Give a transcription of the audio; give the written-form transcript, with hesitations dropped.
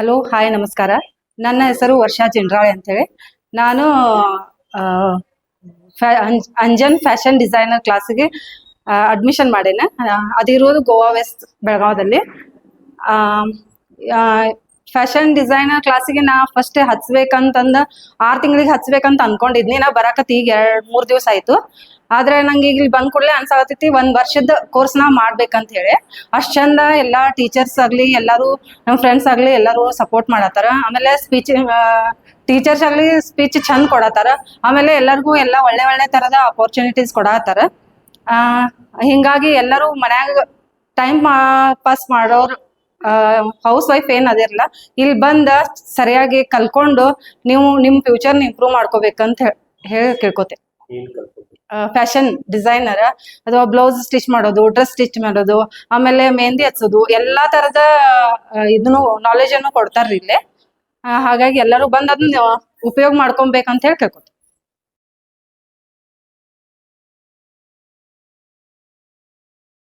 Hello hi ನಮಸ್ಕಾರ. ನನ್ನ ಹೆಸರು ವರ್ಷಾ ಚಿಂಡ್ರಾಳೆ ಅಂತೇಳಿ. ನಾನು ಅಂಜನ್ ಫ್ಯಾಷನ್ ಡಿಸೈನರ್ ಕ್ಲಾಸಿಗೆ ಅಡ್ಮಿಷನ್ ಮಾಡೇನೆ. ಅದಿರೋದು ಗೋವಾ ವೆಸ್ಟ್ ಬೆಳಗಾವದಲ್ಲಿ. ಫ್ಯಾಷನ್ ಡಿಸೈನರ್ ಕ್ಲಾಸಿಗೆ ನಾ ಫಸ್ಟ್ ಹಚ್ಬೇಕಂತಂದ 6 ತಿಂಗಳಿಗೆ ಹಚ್ಬೇಕಂತ ಅನ್ಕೊಂಡಿದ್ನಿ. ನಾ ಬರಾಕತ್ತಿ ಈಗ 2-3 ದಿವಸ ಆಯ್ತು. ಆದ್ರೆ ನಂಗೆ ಈಗ ಇಲ್ಲಿ ಬಂದ್ ಕೂಡಲೇ ಅನ್ಸಾಕತ್ತೈತಿ 1 ವರ್ಷದ ಕೋರ್ಸ್ ನಾ ಮಾಡ್ಬೇಕಂತ ಹೇಳಿ. ಅಷ್ಟ್ ಚಂದ ಎಲ್ಲಾ ಟೀಚರ್ಸ್ ಆಗ್ಲಿ, ಎಲ್ಲಾರು ನಮ್ಮ ಫ್ರೆಂಡ್ಸ್ ಆಗ್ಲಿ ಎಲ್ಲಾರು ಸಪೋರ್ಟ್ ಮಾಡತ್ತಾರ. ಆಮೇಲೆ ಟೀಚರ್ಸ್ ಆಗ್ಲಿ ಸ್ಪೀಚ್ ಚಂದ ಕೊಡತ್ತಾರ. ಆಮೇಲೆ ಎಲ್ಲರಿಗೂ ಎಲ್ಲ ಒಳ್ಳೆ ಒಳ್ಳೆ ತರದ ಅಪರ್ಚುನಿಟೀಸ್ ಕೊಡತ್ತಾರ. ಹಿಂಗಾಗಿ ಎಲ್ಲರೂ ಮನ್ಯಾಗ ಟೈಮ್ ಪಾಸ್ ಮಾಡೋರು ಹೌಸ್ ವೈಫ್ ಏನ್ ಅದಿರಲ್ಲ, ಇಲ್ಲಿ ಬಂದ ಸರಿಯಾಗಿ ಕಲ್ಕೊಂಡು ನೀವು ನಿಮ್ ಫ್ಯೂಚರ್ನ ಇಂಪ್ರೂವ್ ಮಾಡ್ಕೋಬೇಕಂತ ಹೇಳಿ ಕೇಳ್ಕೊತೆ. ಫ್ಯಾಷನ್ ಡಿಸೈನರ್ ಅಥವಾ ಬ್ಲೌಸ್ ಸ್ಟಿಚ್ ಮಾಡೋದು, ಡ್ರೆಸ್ ಸ್ಟಿಚ್ ಮಾಡೋದು, ಆಮೇಲೆ ಮೆಹಂದಿ ಹಚ್ಚೋದು, ಎಲ್ಲಾ ತರದ ಇದನ್ನು ನಾಲೆಜ್ ಅನ್ನು ಕೊಡ್ತಾರ್ರಿ ಇಲ್ಲೇ. ಹಾಗಾಗಿ ಎಲ್ಲರೂ ಬಂದ್ ಅದನ್ನ ಉಪಯೋಗ ಮಾಡ್ಕೊಬೇಕಂತ ಹೇಳಿ ಕೇಳ್ಕೊತೆ.